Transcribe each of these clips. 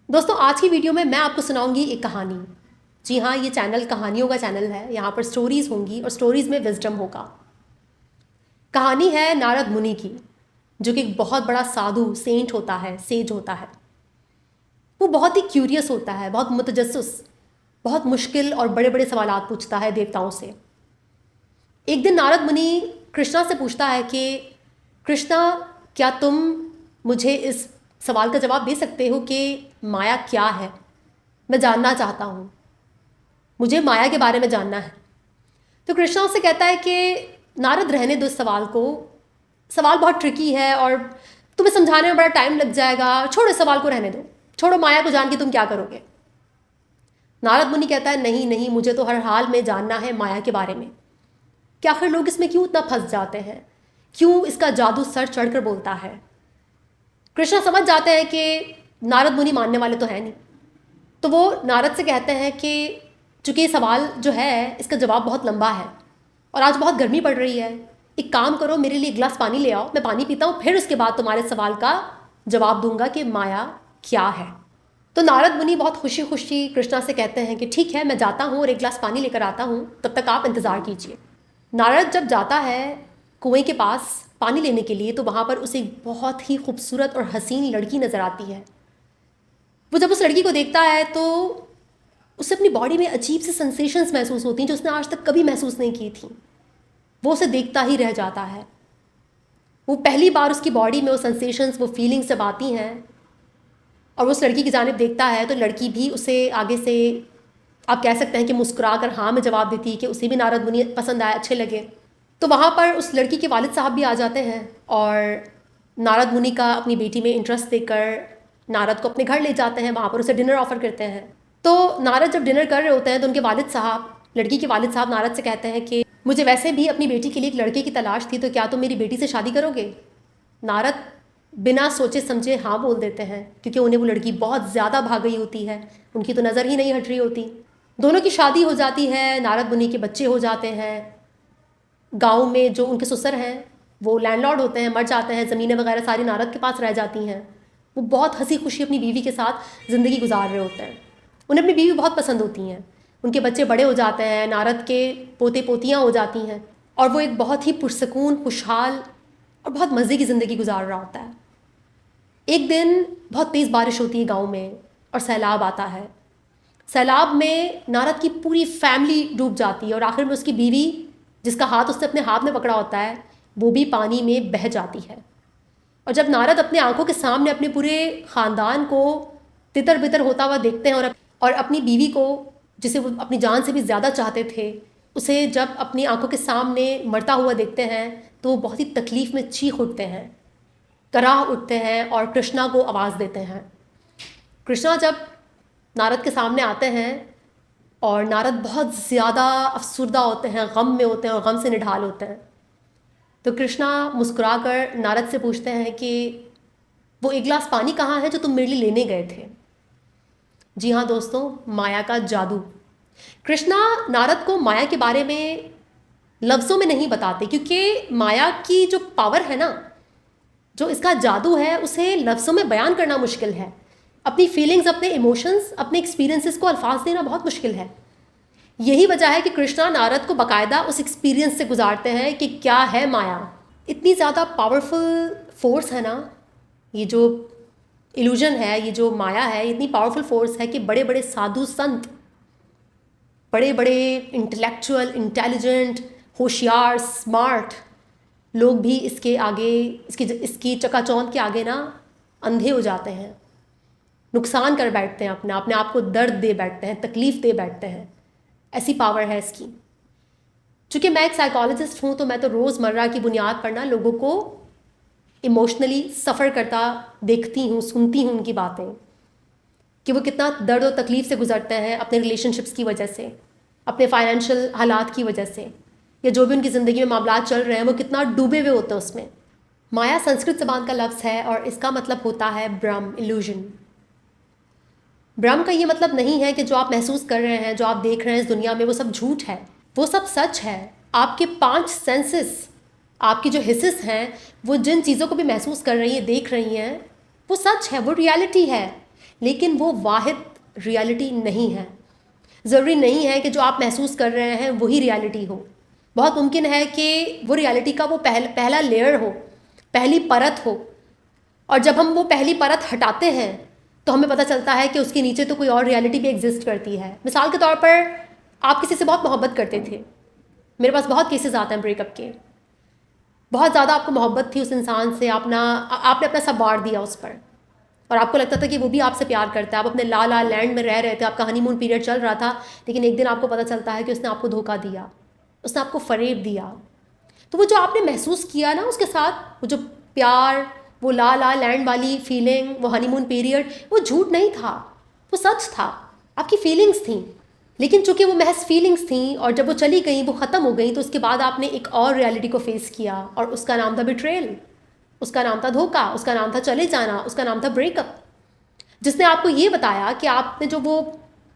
दोस्तों, आज की वीडियो में मैं आपको सुनाऊंगी एक कहानी। जी हाँ, ये चैनल कहानियों का चैनल है। यहाँ पर स्टोरीज़ होंगी और स्टोरीज़ में विजडम होगा। कहानी है नारद मुनि की, जो कि एक बहुत बड़ा साधु सेंट होता है, सेज होता है। वो बहुत ही क्यूरियस होता है, बहुत मुतजस्सिस, बहुत मुश्किल और बड़े बड़े सवालात पूछता है देवताओं से। एक दिन नारद मुनि कृष्णा से पूछता है कि कृष्णा, क्या तुम मुझे इस सवाल का जवाब दे सकते हो कि माया क्या है? मैं जानना चाहता हूँ, मुझे माया के बारे में जानना है। तो कृष्णा उससे कहता है कि नारद, रहने दो इस सवाल को, सवाल बहुत ट्रिकी है और तुम्हें समझाने में बड़ा टाइम लग जाएगा। छोड़ो, इस सवाल को रहने दो, छोड़ो, माया को जान के तुम क्या करोगे? नारद मुनि कहता है, नहीं नहीं, मुझे तो हर हाल में जानना है माया के बारे में कि आखिर लोग इसमें क्यों इतना फंस जाते हैं, क्यों इसका जादू सर चढ़कर बोलता है। कृष्णा समझ जाते हैं कि नारद मुनि मानने वाले तो है नहीं, तो वो नारद से कहते हैं कि चूंकि ये सवाल जो है इसका जवाब बहुत लंबा है और आज बहुत गर्मी पड़ रही है, एक काम करो, मेरे लिए एक गिलास पानी ले आओ, मैं पानी पीता हूँ, फिर उसके बाद तुम्हारे सवाल का जवाब दूंगा कि माया क्या है। तो नारद मुनि बहुत खुशी खुशी कृष्णा से कहते हैं कि ठीक है, मैं जाता हूँ और एक गिलास पानी लेकर आता हूँ, तब तक आप इंतज़ार कीजिए। नारद जब जाता है कुएं के पास पानी लेने के लिए, तो वहाँ पर उसे एक बहुत ही खूबसूरत और हसीन लड़की नज़र आती है। वो जब उस लड़की को देखता है तो उसे अपनी बॉडी में अजीब सी सेंसेशंस महसूस होती हैं जो उसने आज तक कभी महसूस नहीं की थी। वो उसे देखता ही रह जाता है। वो पहली बार उसकी बॉडी में वो सेंसेशंस, वो फीलिंग्स जब आती हैं और वो उस लड़की की जानिब देखता है, तो लड़की भी उसे आगे से, आप कह सकते हैं कि मुस्कुरा कर हाँ में जवाब देती है कि उसे भी नारद मुनि पसंद आए, अच्छे लगे। तो वहाँ पर उस लड़की के वालिद साहब भी आ जाते हैं और नारद मुनि का अपनी बेटी में इंटरेस्ट देकर नारद को अपने घर ले जाते हैं, वहाँ पर उसे डिनर ऑफर करते हैं। तो नारद जब डिनर कर रहे होते हैं तो उनके वालिद साहब, लड़की के वालिद साहब नारद से कहते हैं कि मुझे वैसे भी अपनी बेटी के लिए एक लड़के की तलाश थी, तो क्या तुम मेरी बेटी से शादी करोगे? नारद बिना सोचे समझे हाँ बोल देते हैं, क्योंकि उन्हें वो लड़की बहुत ज़्यादा भाग गई होती है, उनकी तो नज़र ही नहीं हट रही होती। दोनों की शादी हो जाती है, नारद मुनि के बच्चे हो जाते हैं। गांव में जो उनके ससुर हैं वो लैंडलॉर्ड होते हैं, मर जाते हैं, ज़मीनें वगैरह सारी नारद के पास रह जाती हैं। वो बहुत हंसी खुशी अपनी बीवी के साथ ज़िंदगी गुजार रहे होते हैं। उन्हें अपनी बीवी बहुत पसंद होती हैं। उनके बच्चे बड़े हो जाते हैं, नारद के पोते पोतियाँ हो जाती हैं और वो एक बहुत ही पुरसकून, खुशहाल और बहुत मज़े की ज़िंदगी गुजार रहा होता है। एक दिन बहुत तेज़ बारिश होती है गांव में और सैलाब आता है। सैलाब में नारद की पूरी फैमिली डूब जाती है और आखिर में उसकी बीवी, जिसका हाथ उसने अपने हाथ में पकड़ा होता है, वो भी पानी में बह जाती है। और जब नारद अपने आंखों के सामने अपने पूरे ख़ानदान को तितर बितर होता हुआ देखते हैं और अपनी बीवी को, जिसे वो अपनी जान से भी ज़्यादा चाहते थे, उसे जब अपनी आंखों के सामने मरता हुआ देखते हैं, तो वो बहुत ही तकलीफ़ में चीख उठते हैं, कराह उठते हैं और कृष्णा को आवाज़ देते हैं। कृष्णा जब नारद के सामने आते हैं और नारद बहुत ज़्यादा अफसुर्दा होते हैं, गम में होते हैं और गम से निढाल होते हैं, तो कृष्णा मुस्कुरा कर नारद से पूछते हैं कि वो एक गिलास पानी कहाँ है जो तुम मेरे लिए लेने गए थे? जी हाँ दोस्तों, माया का जादू। कृष्णा नारद को माया के बारे में लफ्ज़ों में नहीं बताते, क्योंकि माया की जो पावर है ना, जो इसका जादू है, उसे लफ्ज़ों में बयान करना मुश्किल है। अपनी फीलिंग्स, अपने इमोशंस, अपने एक्सपीरियंसेस को अल्फाज देना बहुत मुश्किल है। यही वजह है कि कृष्णा नारद को बाकायदा उस एक्सपीरियंस से गुजारते हैं कि क्या है माया। इतनी ज़्यादा पावरफुल फोर्स है ना, ये जो इल्यूजन है, ये जो माया है, इतनी पावरफुल फोर्स है कि बड़े बड़े साधु संत, बड़े बड़े इंटेलेक्चुअल, इंटेलिजेंट, होशियार, स्मार्ट लोग भी इसके आगे, इसकी चकाचौंध के आगे ना अंधे हो जाते हैं, नुकसान कर बैठते हैं, अपने अपने आप को दर्द दे बैठते हैं, तकलीफ़ दे बैठते हैं। ऐसी पावर है इसकी। चूँकि मैं एक साइकोलॉजिस्ट हूँ, तो मैं तो रोज़मर्रा की बुनियाद पर ना लोगों को इमोशनली सफ़र करता देखती हूँ, सुनती हूँ उनकी बातें, कि वो कितना दर्द और तकलीफ़ से गुजरते हैं अपने रिलेशनशिप्स की वजह से, अपने फाइनेंशियल हालात की वजह से, या जो भी उनकी ज़िंदगी में मामला चल रहे हैं, वो कितना डूबे हुए होते हैं उसमें। माया संस्कृत ज़बान का लफ्ज़ है और इसका मतलब होता है ब्रह्म, इल्यूजन। ब्रह्म का ये मतलब नहीं है कि जो आप महसूस कर रहे हैं, जो आप देख रहे हैं इस दुनिया में, वो सब झूठ है। वो सब सच है। आपके 5 सेंसेस, आपकी जो हिस्सेस हैं, वो जिन चीज़ों को भी महसूस कर रही हैं, देख रही हैं, वो सच है, वो रियलिटी है। लेकिन वो वाहिद रियलिटी नहीं है। ज़रूरी नहीं है कि जो आप महसूस कर रहे हैं वही रियलिटी हो। बहुत मुमकिन है कि वो रियलिटी का वो पहला लेयर हो, पहली परत हो, और जब हम वो पहली परत हटाते हैं तो हमें पता चलता है कि उसके नीचे तो कोई और रियलिटी भी एग्जिस्ट करती है। मिसाल के तौर पर आप किसी से बहुत मोहब्बत करते थे, मेरे पास बहुत केसेस आते हैं ब्रेकअप के। बहुत ज़्यादा आपको मोहब्बत थी उस इंसान से, आपने अपना सब बांट दिया उस पर, और आपको लगता था कि वो भी आपसे प्यार करता है। आप अपने ला ला लैंड में रह रहे थे, आपका हनीमून पीरियड चल रहा था, लेकिन एक दिन आपको पता चलता है कि उसने आपको धोखा दिया, उसने आपको फ़रेब दिया। तो वो जो आपने महसूस किया ना उसके साथ, वो जो प्यार, वो ला ला लैंड वाली फीलिंग, वो हनीमून पीरियड, वो झूठ नहीं था, वो सच था। आपकी फीलिंग्स थी, लेकिन चूंकि वो महज फीलिंग्स थी और जब वो चली गई, वो ख़त्म हो गई, तो उसके बाद आपने एक और रियलिटी को फेस किया, और उसका नाम था बिट्रेयल, उसका नाम था धोखा, उसका नाम था चले जाना, उसका नाम था ब्रेकअप, जिसने आपको ये बताया कि आपने जो वो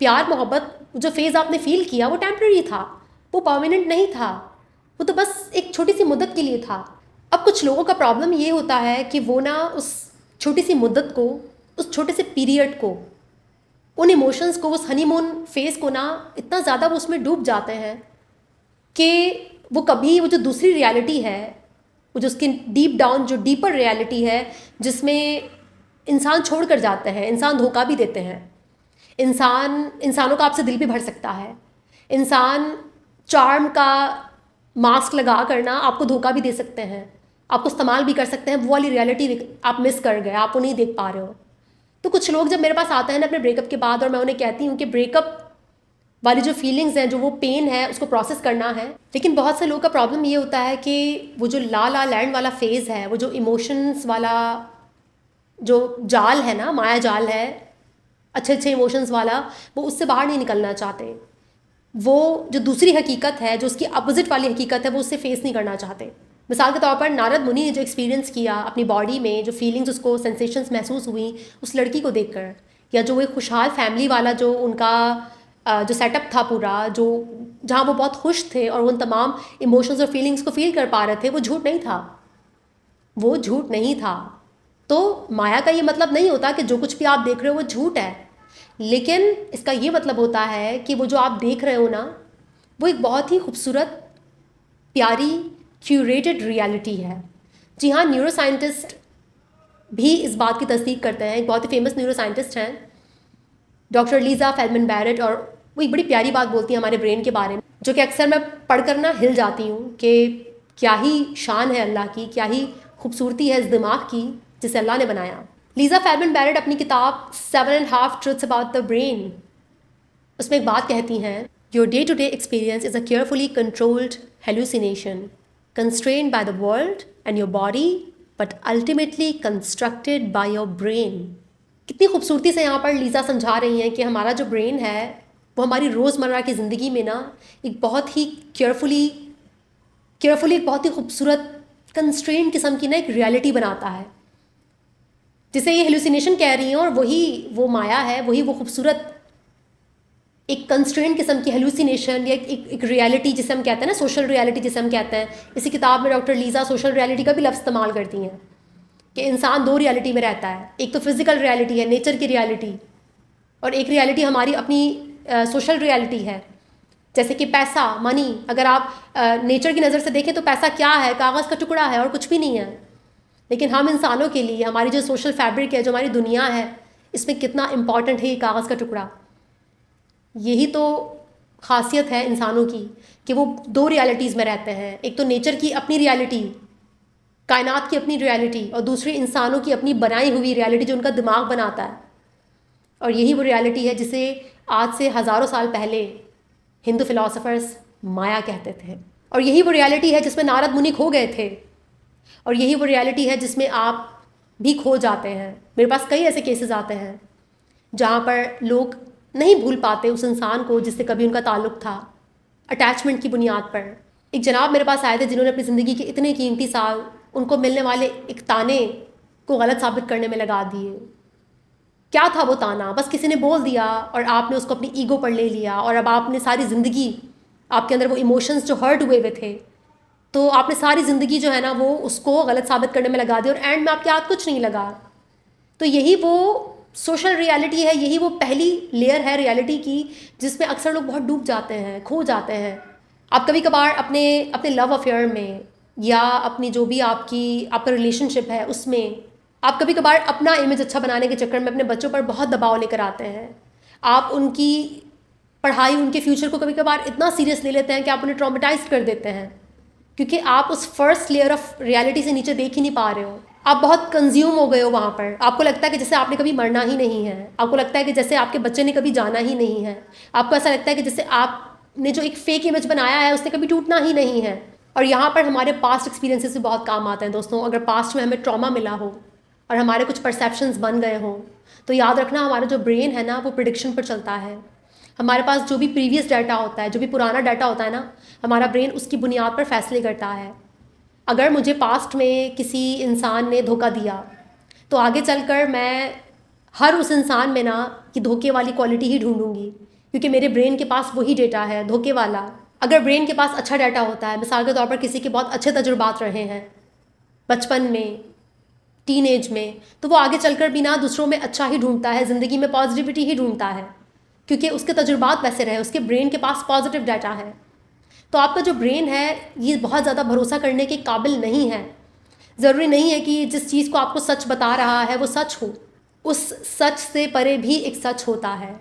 प्यार मोहब्बत जो फेज़ आपने फील किया वो टेम्प्रेरी था, वो परमानेंट नहीं था, वो तो बस एक छोटी सी मुद्दत के लिए था। अब कुछ लोगों का प्रॉब्लम ये होता है कि वो ना उस छोटी सी मुद्दत को, उस छोटे से पीरियड को, उन इमोशंस को, उस हनीमून फेज़ को ना इतना ज़्यादा वो उसमें डूब जाते हैं कि वो कभी वो जो दूसरी रियलिटी है, वो जो उसकी डीप डाउन जो डीपर रियलिटी है, जिसमें इंसान छोड़ कर जाते हैं, इंसान धोखा भी देते हैं, इंसानों का आपसे दिल भी भर सकता है, इंसान चार्म का मास्क लगा कर ना आपको धोखा भी दे सकते हैं, आपको इस्तेमाल भी कर सकते हैं। वो वाली रियलिटी आप मिस कर गए, आप वो नहीं देख पा रहे हो। तो कुछ लोग जब मेरे पास आते हैं ना अपने ब्रेकअप के बाद, और मैं उन्हें कहती हूँ कि ब्रेकअप वाली जो फीलिंग्स हैं, जो वो पेन है, उसको प्रोसेस करना है, लेकिन बहुत से लोगों का प्रॉब्लम ये होता है कि वो जो ला ला लैंड वाला फेज़ है, वो जो इमोशंस वाला जो जाल है ना, माया जाल है, अच्छे अच्छे इमोशंस वाला, वो उससे बाहर नहीं निकलना चाहते। वो जो दूसरी हकीकत है, जो उसकी अपोजिट वाली हकीकत है, वो उससे फेस नहीं करना चाहते। मिसाल के तौर पर नारद मुनि ने जो एक्सपीरियंस किया अपनी बॉडी में, जो फीलिंग्स उसको सेंसेशंस महसूस हुई उस लड़की को देखकर, या जो एक खुशहाल फैमिली वाला जो उनका जो सेटअप था पूरा, जो जहाँ वो बहुत खुश थे और उन तमाम इमोशंस और फीलिंग्स को फील कर पा रहे थे, वो झूठ नहीं था, वो झूठ नहीं था। तो माया का ये मतलब नहीं होता कि जो कुछ भी आप देख रहे हो वो झूठ है, लेकिन इसका ये मतलब होता है कि वो जो आप देख रहे हो ना, वो एक बहुत ही खूबसूरत, प्यारी, क्यूरेटेड रियलिटी है। जी हाँ, न्यूरो साइंटिस्ट भी इस बात की तस्दीक करते हैं। एक बहुत ही फेमस न्यूरो साइंटिस्ट हैं डॉक्टर लीज़ा फेल्डमैन बैरेट, और वो एक बड़ी प्यारी बात बोलती हैं हमारे ब्रेन के बारे में, जो कि अक्सर मैं पढ़कर ना हिल जाती हूँ कि क्या ही शान है अल्लाह की, क्या ही खूबसूरती है इस दिमाग की जिसे अल्लाह ने बनाया। लीज़ा फेल्डमैन बैरेट अपनी किताब 7.5 Truths About the Brain, उसमें एक बात कहती हैं, your day to day experience is a carefully controlled hallucination constrained by the world and your body but ultimately constructed by your brain. कितनी खूबसूरती से यहाँ पर लीज़ा समझा रही हैं कि हमारा जो ब्रेन है वो हमारी रोज़मर्रा की ज़िंदगी में ना एक बहुत ही केयरफुली एक बहुत ही खूबसूरत कंस्ट्रेन किस्म की ना एक रियलिटी बनाता है, जिसे ये हेलुसिनेशन कह रही हैं, और वही वो माया है, वही वो खूबसूरत एक कंस्ट्रेन किस्म की हेलुसिनेशन या एक रियलिटी जिसे हम कहते हैं ना, सोशल रियलिटी जिसे हम कहते हैं। इसी किताब में डॉक्टर लीज़ा सोशल रियलिटी का भी लफ्ज़ इस्तेमाल करती हैं कि इंसान दो रियलिटी में रहता है, एक तो फिज़िकल रियलिटी है, नेचर की रियलिटी, और एक रियलिटी हमारी अपनी सोशल रियलिटी है, जैसे कि पैसा, मनी। अगर आप नेचर की नज़र से देखें तो पैसा क्या है, कागज़ का टुकड़ा है और कुछ भी नहीं है। लेकिन हम इंसानों के लिए हमारी जो सोशल फैब्रिक है, जो हमारी दुनिया है, इसमें कितना इम्पॉर्टेंट है ये कागज़ का टुकड़ा। यही तो खासियत है इंसानों की कि वो दो रियलिटीज़ में रहते हैं, एक तो नेचर की अपनी रियलिटी, कायनात की अपनी रियलिटी, और दूसरी इंसानों की अपनी बनाई हुई रियलिटी जो उनका दिमाग बनाता है। और यही वो रियलिटी है जिसे आज से हज़ारों साल पहले हिंदू फिलोसफर्स माया कहते थे, और यही वो रियलिटी है जिसमें नारद मुनि खो गए थे, और यही वो रियलिटी है जिसमें आप भी खो जाते हैं। मेरे पास कई ऐसे केसेस आते हैं जहाँ पर लोग नहीं भूल पाते उस इंसान को जिससे कभी उनका ताल्लुक़ था, अटैचमेंट की बुनियाद पर। एक जनाब मेरे पास आए थे जिन्होंने अपनी ज़िंदगी के इतने कीमती साल उनको मिलने वाले एक ताने को गलत साबित करने में लगा दिए। क्या था वो ताना? बस किसी ने बोल दिया और आपने उसको अपनी ईगो पर ले लिया, और अब आपने सारी ज़िंदगी, आपके अंदर वो इमोशंस जो हर्ट हुए हुए थे, तो आपने सारी ज़िंदगी जो है ना वो उसको गलत साबित करने में लगा दी, और एंड में आपके हाथ कुछ नहीं लगा। तो यही वो सोशल रियलिटी है, यही वो पहली लेयर है रियलिटी की जिसमें अक्सर लोग बहुत डूब जाते हैं, खो जाते हैं। आप कभी कभार अपने अपने लव अफेयर में या अपनी जो भी आपका रिलेशनशिप है उसमें आप कभी कभार अपना इमेज अच्छा बनाने के चक्कर में अपने बच्चों पर बहुत दबाव लेकर आते हैं। आप उनकी पढ़ाई, उनके फ्यूचर को कभी कभार इतना सीरियस ले लेते हैं कि आप उन्हें ट्रॉमेटाइज कर देते हैं, क्योंकि आप उस फर्स्ट लेयर ऑफ रियलिटी से नीचे देख ही नहीं पा रहे हो। आप बहुत कंज्यूम हो गए हो वहाँ पर। आपको लगता है कि जैसे आपने कभी मरना ही नहीं है, आपको लगता है कि जैसे आपके बच्चे ने कभी जाना ही नहीं है, आपको ऐसा लगता है कि जैसे आपने जो एक फेक इमेज बनाया है उसने कभी टूटना ही नहीं है। और यहाँ पर हमारे पास्ट एक्सपीरियंसेस से बहुत काम आते हैं दोस्तों। अगर पास्ट में हमें ट्रॉमा मिला हो और हमारे कुछ परसेप्शंस बन गए हों, तो याद रखना हमारा जो ब्रेन है ना वो प्रिडिक्शन पर चलता है। हमारे पास जो भी प्रीवियस डाटा होता है, जो भी पुराना डाटा होता है ना, हमारा ब्रेन उसकी बुनियाद पर फैसले करता है। अगर मुझे पास्ट में किसी इंसान ने धोखा दिया तो आगे चलकर मैं हर उस इंसान में ना कि धोखे वाली क्वालिटी ही ढूंढूंगी, क्योंकि मेरे ब्रेन के पास वही डेटा है धोखे वाला। अगर ब्रेन के पास अच्छा डाटा होता है, मिसाल के तौर पर किसी के बहुत अच्छे तजुर्बात रहे हैं बचपन में, टीनेज में, तो वो आगे चलकर भी ना दूसरों में अच्छा ही ढूंढता है, ज़िंदगी में पॉजिटिविटी ही ढूंढता है, क्योंकि उसके तजुर्बात वैसे रहे, उसके ब्रेन के पास पॉजिटिव डाटा है। तो आपका जो ब्रेन है ये बहुत ज़्यादा भरोसा करने के काबिल नहीं है। ज़रूरी नहीं है कि जिस चीज़ को आपको सच बता रहा है वो सच हो, उस सच से परे भी एक सच होता है।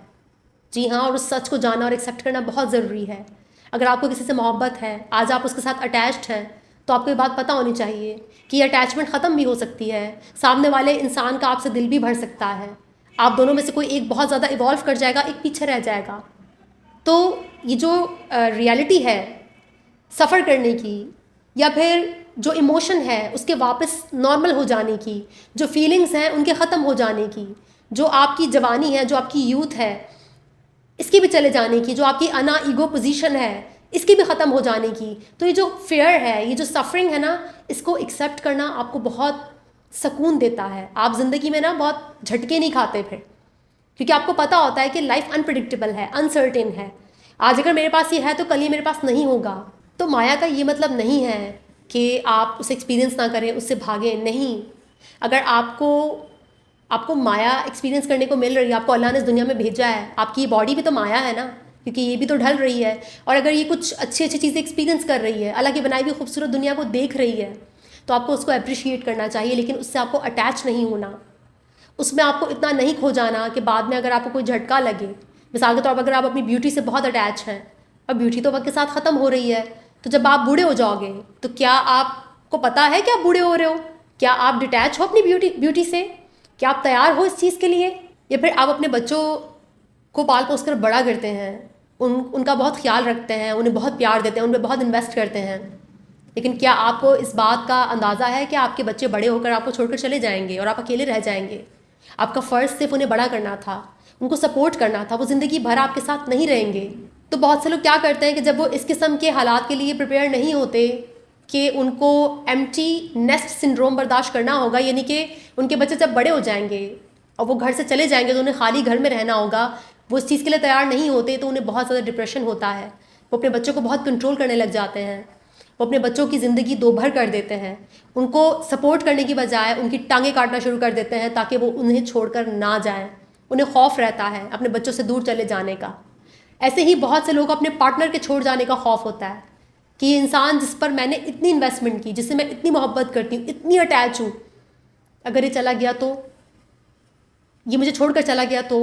जी हाँ, और उस सच को जानना और एक्सेप्ट करना बहुत ज़रूरी है। अगर आपको किसी से मोहब्बत है, आज आप उसके साथ अटैच्ड हैं, तो आपको ये बात पता होनी चाहिए कि ये अटैचमेंट ख़त्म भी हो सकती है। सामने वाले इंसान का आपसे दिल भी भर सकता है। आप दोनों में से कोई एक बहुत ज़्यादा इवॉल्व कर जाएगा, एक पीछे रह जाएगा। तो ये जो रियलिटी है सफ़र करने की, या फिर जो इमोशन है उसके वापस नॉर्मल हो जाने की, जो फीलिंग्स हैं उनके ख़त्म हो जाने की, जो आपकी जवानी है, जो आपकी यूथ है इसकी भी चले जाने की, जो आपकी अना ईगो पोजीशन है इसकी भी ख़त्म हो जाने की। तो ये जो फेयर है, ये जो सफरिंग है ना, इसको एक्सेप्ट करना आपको बहुत सुकून देता है। आप ज़िंदगी में ना बहुत झटके नहीं खाते फिर, क्योंकि आपको पता होता है कि लाइफ अनप्रिडिक्टेबल है, अनसर्टेन है। आज अगर मेरे पास ये है तो कल ये मेरे पास नहीं होगा। तो माया का ये मतलब नहीं है कि आप उसे एक्सपीरियंस ना करें, उससे भागें, नहीं। अगर आपको माया एक्सपीरियंस करने को मिल रही है, आपको अल्लाह ने इस दुनिया में भेजा है, आपकी ये बॉडी भी तो माया है ना, क्योंकि ये भी तो ढल रही है। और अगर ये कुछ अच्छी अच्छी चीज़ें एक्सपीरियंस कर रही है, अल्लाह की बनाई हुई खूबसूरत दुनिया को देख रही है, तो आपको उसको अप्रिशिएट करना चाहिए, लेकिन उससे आपको अटैच नहीं होना, उसमें आपको इतना नहीं खो जाना कि बाद में अगर आपको कोई झटका लगे। मिसाल के तौर पर अगर आप अपनी ब्यूटी से बहुत अटैच हैं और ब्यूटी तो वक्त के साथ ख़त्म हो रही है, तो जब आप बूढ़े हो जाओगे तो क्या आपको पता है कि आप बूढ़े हो रहे हो? क्या आप डिटैच हो अपनी ब्यूटी से? क्या आप तैयार हो इस चीज़ के लिए? या फिर आप अपने बच्चों को पाल पोस कर बड़ा करते हैं, उनका बहुत ख्याल रखते हैं, उन्हें बहुत प्यार देते हैं, उन पर बहुत इन्वेस्ट करते हैं, लेकिन क्या आपको इस बात का अंदाज़ा है कि आपके बच्चे बड़े होकर आपको छोड़कर चले जाएंगे और आप अकेले रह जाएंगे? आपका फ़र्ज़ सिर्फ उन्हें बड़ा करना था, उनको सपोर्ट करना था, वो ज़िंदगी भर आपके साथ नहीं रहेंगे। तो बहुत से लोग क्या करते हैं कि जब वो इस किस्म के हालात के लिए प्रिपेयर नहीं होते कि उनको एम्प्टी नेस्ट सिंड्रोम बर्दाश्त करना होगा, यानी कि उनके बच्चे जब बड़े हो जाएंगे और वो घर से चले जाएंगे तो उन्हें खाली घर में रहना होगा, वो इस चीज़ के लिए तैयार नहीं होते, तो उन्हें बहुत ज़्यादा डिप्रेशन होता है। वो अपने बच्चों को बहुत कंट्रोल करने लग जाते हैं, वो अपने बच्चों की ज़िंदगी दो भर कर देते हैं, उनको सपोर्ट करने की बजाय उनकी टांगें काटना शुरू कर देते हैं ताकि वो उन्हें छोड़कर ना जाएं। उन्हें खौफ रहता है अपने बच्चों से दूर चले जाने का। ऐसे ही बहुत से लोग अपने पार्टनर के छोड़ जाने का खौफ होता है कि ये इंसान जिस पर मैंने इतनी इन्वेस्टमेंट की, जिससे मैं इतनी मोहब्बत करती हूँ, इतनी अटैच हूँ, अगर ये चला गया तो, ये मुझे छोड़कर चला गया तो,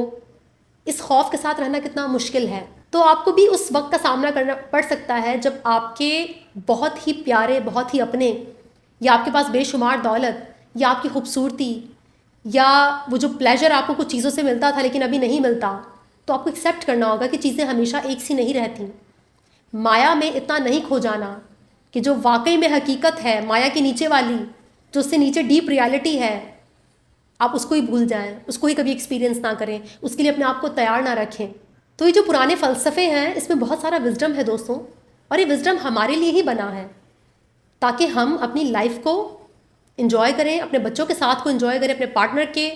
इस खौफ के साथ रहना कितना मुश्किल है। तो आपको भी उस वक्त का सामना करना पड़ सकता है जब आपके बहुत ही प्यारे, बहुत ही अपने, या आपके पास बेशुमार दौलत, या आपकी खूबसूरती, या वो जो प्लेजर आपको कुछ चीज़ों से मिलता था लेकिन अभी नहीं मिलता, तो आपको एक्सेप्ट करना होगा कि चीज़ें हमेशा एक सी नहीं रहती। माया में इतना नहीं खो जाना कि जो वाकई में हकीकत है, माया के नीचे वाली, जो उससे नीचे डीप रियलिटी है, आप उसको ही भूल जाएं, उसको ही कभी एक्सपीरियंस ना करें, उसके लिए अपने आप को तैयार ना रखें। तो ये जो पुराने फ़लसफ़े हैं इसमें बहुत सारा विजडम है दोस्तों, और ये विजडम हमारे लिए ही बना है ताकि हम अपनी लाइफ को इन्जॉय करें, अपने बच्चों के साथ को इन्जॉय करें, अपने पार्टनर के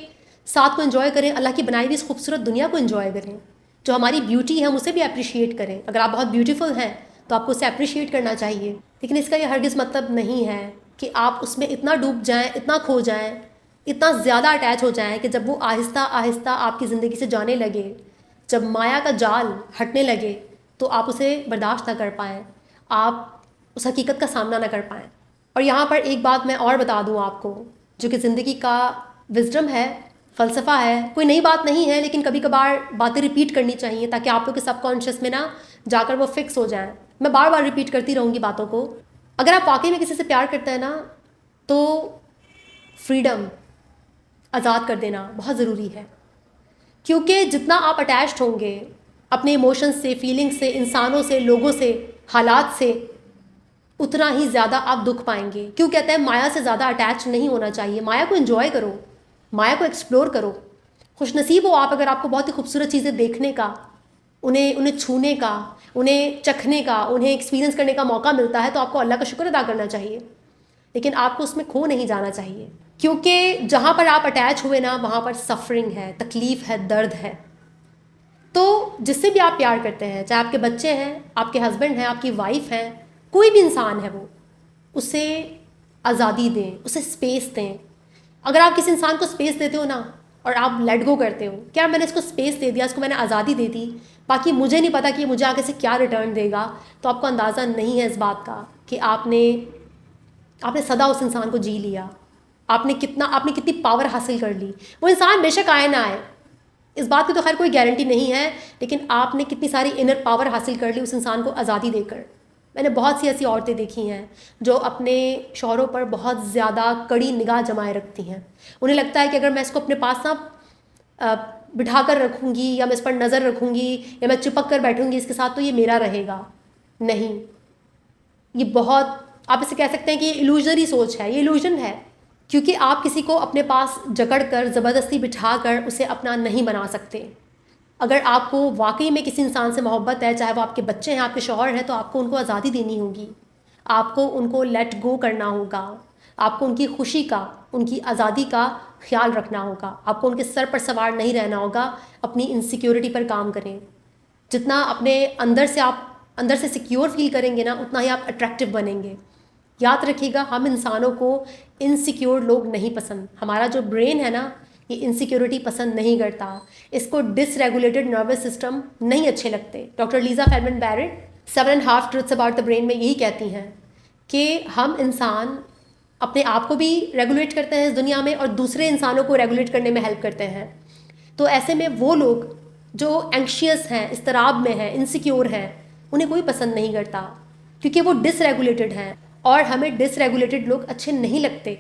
साथ को इन्जॉय करें, अल्लाह की बनाई हुई इस खूबसूरत दुनिया को इन्जॉय करें। जो हमारी ब्यूटी है हम उसे भी अप्रिशिएट करें। अगर आप बहुत ब्यूटीफुल हैं तो आपको उसे अप्रिशिएट करना चाहिए, लेकिन इसका ये हरगिज़ मतलब नहीं है कि आप उसमें इतना डूब जाएं, इतना खो जाएं इतना ज़्यादा अटैच हो जाएं कि जब वो आहिस्ता आहिस्ता आपकी ज़िंदगी से जाने लगे, जब माया का जाल हटने लगे, तो आप उसे बर्दाश्त ना कर पाएँ, आप उस हकीकत का सामना ना कर पाएँ। और यहाँ पर एक बात मैं और बता दूँ आपको, जो कि ज़िंदगी का विज़डम है, फ़लसफ़ा है, कोई नई बात नहीं है, लेकिन कभी कभार बातें रिपीट करनी चाहिए ताकि आप लोग के सबकॉन्शियस में ना जाकर वो फिक्स हो जाएं। मैं बार बार रिपीट करती रहूँगी बातों को। अगर आप वाकई में किसी से प्यार करते हैं ना, तो फ्रीडम, आज़ाद कर देना बहुत ज़रूरी है। क्योंकि जितना आप अटैच्ड होंगे अपने इमोशंस से, फीलिंग्स से, इंसानों से, लोगों से, हालात से, उतना ही ज़्यादा आप दुख पाएंगे। क्यों कहते हैं माया से ज़्यादा अटैच नहीं होना चाहिए। माया को एंजॉय करो, माया को एक्सप्लोर करो। खुशनसीब हो आप अगर आपको बहुत ही खूबसूरत चीज़ें देखने का, उन्हें छूने का, उन्हें चखने का, उन्हें एक्सपीरियंस करने का मौका मिलता है, तो आपको अल्लाह का शुक्र अदा करना चाहिए। लेकिन आपको उसमें खो नहीं जाना चाहिए, क्योंकि जहाँ पर आप अटैच हुए ना, वहाँ पर सफरिंग है, तकलीफ़ है, दर्द है। तो जिससे भी आप प्यार करते हैं, चाहे आपके बच्चे हैं, आपके हस्बैंड हैं, आपकी वाइफ हैं, कोई भी इंसान है वो, उसे आज़ादी दें, उसे स्पेस दें। अगर आप किसी इंसान को स्पेस देते हो ना, और आप लेट गो करते हो, क्या मैंने इसको स्पेस दे दिया, इसको मैंने आज़ादी दे दी, बाकी मुझे नहीं पता कि मुझे आगे से क्या रिटर्न देगा, तो आपको अंदाज़ा नहीं है इस बात का कि आपने सदा उस इंसान को जी लिया। आपने कितनी पावर हासिल कर ली। वो इंसान बेशक आए ना आए, इस बात की तो खैर कोई गारंटी नहीं है, लेकिन आपने कितनी सारी इनर पावर हासिल कर ली उस इंसान को आज़ादी देकर। मैंने बहुत सी ऐसी औरतें देखी हैं जो अपने शौहरों पर बहुत ज़्यादा कड़ी निगाह जमाए रखती हैं। उन्हें लगता है कि अगर मैं इसको अपने पास ना बिठा कर रखूँगी, या मैं इस पर नज़र रखूँगी, या मैं चिपक कर बैठूँगी इसके साथ, तो ये मेरा रहेगा। नहीं, ये बहुत, आप इसे कह सकते हैं कि ये इल्यूजनरी सोच है, ये इल्यूजन है। क्योंकि आप किसी को अपने पास जकड़ कर, ज़बरदस्ती बिठा कर उसे अपना नहीं बना सकते। अगर आपको वाकई में किसी इंसान से मोहब्बत है, चाहे वो आपके बच्चे हैं, आपके शौहर हैं, तो आपको उनको आज़ादी देनी होगी, आपको उनको लेट गो करना होगा, आपको उनकी खुशी का, उनकी आज़ादी का ख्याल रखना होगा, आपको उनके सर पर सवार नहीं रहना होगा। अपनी इनसिक्योरिटी पर काम करें। जितना अपने अंदर से सिक्योर फील करेंगे ना, उतना ही आप अट्रैक्टिव बनेंगे। याद रखिएगा, हम इंसानों को इनसिक्योर लोग नहीं पसंद। हमारा जो ब्रेन है ना, ये इनसिक्योरिटी पसंद नहीं करता, इसको डिसरेगुलेटेड नर्वस सिस्टम नहीं अच्छे लगते। Doctor Lisa Feldman Barrett 7.5 truths about the brain में यही कहती हैं कि हम इंसान अपने आप को भी रेगुलेट करते हैं इस दुनिया में, और दूसरे इंसानों को रेगुलेट करने में हेल्प करते हैं। तो ऐसे में वो लोग जो एंक्शियस हैं, इस्तराब में हैं, इनसिक्योर हैं, उन्हें कोई पसंद नहीं करता, क्योंकि वो डिसरेगुलेटेड हैं। और हमें डिसरेगुलेटेड लोग अच्छे नहीं लगते।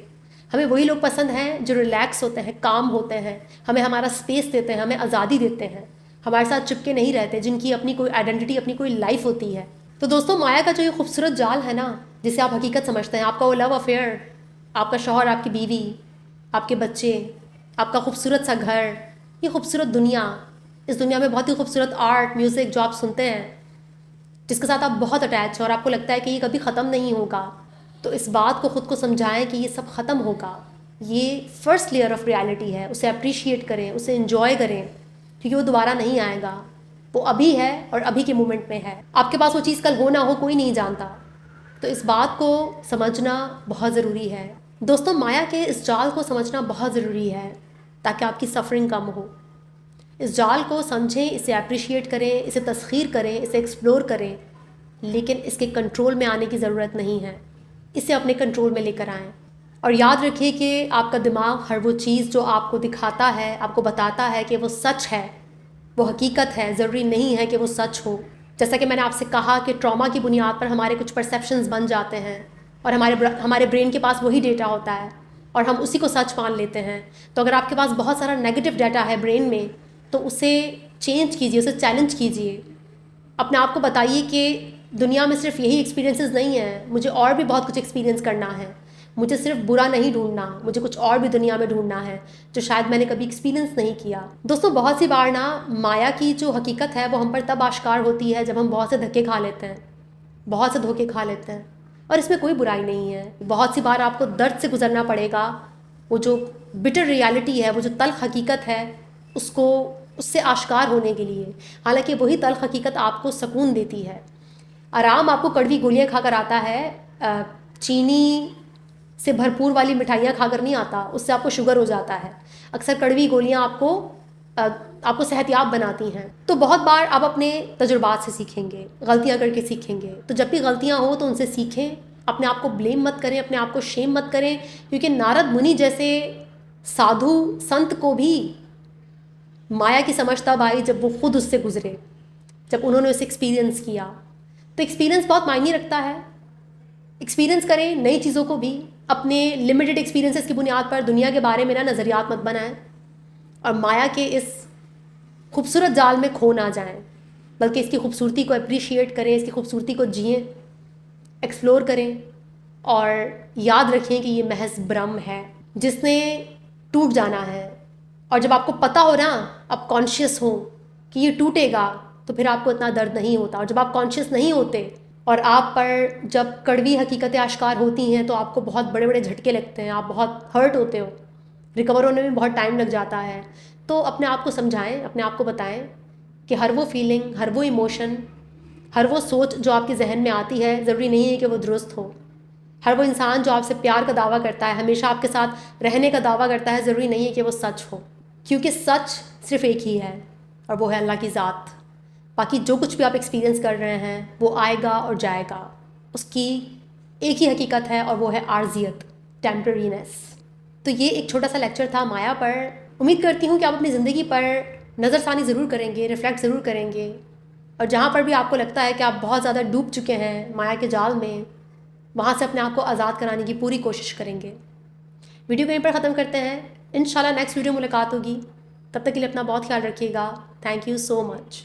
हमें वही लोग पसंद हैं जो रिलैक्स होते हैं, काम होते हैं, हमें हमारा स्पेस देते हैं, हमें आज़ादी देते हैं, हमारे साथ चिपके नहीं रहते, जिनकी अपनी कोई आइडेंटिटी, अपनी कोई लाइफ होती है। तो दोस्तों, माया का जो ये खूबसूरत जाल है ना, जिसे आप हकीकत समझते हैं, आपका वो लव अफेयर, आपका शौहर, आपकी बीवी, आपके बच्चे, आपका खूबसूरत सा घर, ये खूबसूरत दुनिया, इस दुनिया में बहुत ही खूबसूरत आर्ट, म्यूज़िक जो आप सुनते हैं, जिसके साथ आप बहुत अटैच हैं और आपको लगता है कि ये कभी ख़त्म नहीं होगा, तो इस बात को ख़ुद को समझाएं कि ये सब ख़त्म होगा। ये फर्स्ट लेयर ऑफ रियलिटी है, उसे अप्रिशिएट करें, उसे इन्जॉय करें, क्योंकि वो दोबारा नहीं आएगा। वो अभी है और अभी के मोमेंट में है। आपके पास वो चीज़ कल हो ना हो, कोई नहीं जानता। तो इस बात को समझना बहुत ज़रूरी है। दोस्तों, माया के इस जाल को समझना बहुत ज़रूरी है ताकि आपकी सफरिंग कम हो। इस जाल को समझें, इसे अप्रिशिएट करें, इसे तस्खीर करें, इसे एक्सप्लोर करें, लेकिन इसके कंट्रोल में आने की ज़रूरत नहीं है। इसे अपने कंट्रोल में लेकर आएँ। और याद रखिए कि आपका दिमाग हर वो चीज़ जो आपको दिखाता है, आपको बताता है कि वो सच है, वो हकीकत है, ज़रूरी नहीं है कि वो सच हो। जैसा कि मैंने आपसे कहा कि ट्रॉमा की बुनियाद पर हमारे कुछ परसेप्शंस बन जाते हैं, और हमारे ब्रेन के पास वही डेटा होता है, और हम उसी को सच मान लेते हैं। तो अगर आपके पास बहुत सारा नेगेटिव डाटा है ब्रेन में, तो उसे चेंज कीजिए, उसे चैलेंज कीजिए। अपने आप को बताइए कि दुनिया में सिर्फ यही एक्सपीरियंसेस नहीं हैं, मुझे और भी बहुत कुछ एक्सपीरियंस करना है। मुझे सिर्फ बुरा नहीं ढूंढना, मुझे कुछ और भी दुनिया में ढूंढना है जो शायद मैंने कभी एक्सपीरियंस नहीं किया। दोस्तों, बहुत सी बार ना माया की जो हकीकत है वो हम पर तब आश्कार होती है जब हम बहुत से धक्के खा लेते हैं, बहुत से धोखे खा लेते हैं, और इसमें कोई बुराई नहीं है। बहुत सी बार आपको दर्द से गुजरना पड़ेगा। वो जो बिटर रियलिटी है, वो जो तल्ख हकीकत है, उससे आश्कार होने के लिए। हालांकि वही तल्ख हकीकत आपको सुकून देती है। आराम आपको कड़वी गोलियां खाकर आता है, चीनी से भरपूर वाली मिठाइयाँ खाकर नहीं आता, उससे आपको शुगर हो जाता है। अक्सर कड़वी गोलियाँ आपको सेहतियाब बनाती हैं। तो बहुत बार आप अपने तजुर्बात से सीखेंगे, गलतियाँ करके सीखेंगे। तो जब भी गलतियाँ हो तो उनसे सीखें, अपने आप को ब्लेम मत करें, अपने आप को शेम मत करें, क्योंकि नारद मुनि जैसे साधु संत को भी माया की समझ तब आई जब वो खुद उससे गुजरे, जब उन्होंने उसे एक्सपीरियंस किया। तो एक्सपीरियंस बहुत मायने रखता है। एक्सपीरियंस करें नई चीज़ों को भी। अपने लिमिटेड एक्सपीरियंसेस की बुनियाद पर दुनिया के बारे में ना नज़रियात मत बनाएं और माया के इस खूबसूरत जाल में खो ना जाएं, बल्कि इसकी खूबसूरती को अप्रिशिएट करें, इसकी खूबसूरती को जिएं, एक्सप्लोर करें और याद रखें कि ये महज भ्रम है जिसने टूट जाना है। और जब आपको पता हो ना, आप कॉन्शियस हो कि ये टूटेगा, तो फिर आपको इतना दर्द नहीं होता। और जब आप कॉन्शियस नहीं होते और आप पर जब कड़वी हकीकतें आश्कार होती हैं तो आपको बहुत बड़े बड़े झटके लगते हैं, आप बहुत हर्ट होते हो, रिकवर होने में बहुत टाइम लग जाता है। तो अपने आप को समझाएं, अपने आप को बताएं कि हर वो फीलिंग, हर वो इमोशन, हर वो सोच जो आपके जहन में आती है, ज़रूरी नहीं है कि वो दुरुस्त हो। हर वो इंसान जो आपसे प्यार का दावा करता है, हमेशा आपके साथ रहने का दावा करता है, ज़रूरी नहीं है कि वो सच हो, क्योंकि सच सिर्फ एक ही है और वो है अल्लाह की ज़ात। बाकी जो कुछ भी आप एक्सपीरियंस कर रहे हैं वो आएगा और जाएगा, उसकी एक ही हकीकत है और वो है आर्जियत, टेम्पररीनेस। तो ये एक छोटा सा लेक्चर था माया पर। उम्मीद करती हूँ कि आप अपनी ज़िंदगी पर नज़रसानी ज़रूर करेंगे, रिफ़्लेक्ट ज़रूर करेंगे, और जहाँ पर भी आपको लगता है कि आप बहुत ज़्यादा डूब चुके हैं माया के जाल में, वहाँ से अपने आप को आज़ाद कराने की पूरी कोशिश करेंगे। वीडियो को यहीं पर ख़त्म करते हैं। इंशाल्लाह नेक्स्ट वीडियो मुलाकात होगी। तब तक के लिए अपना बहुत ख्याल रखिएगा। Thank you so much.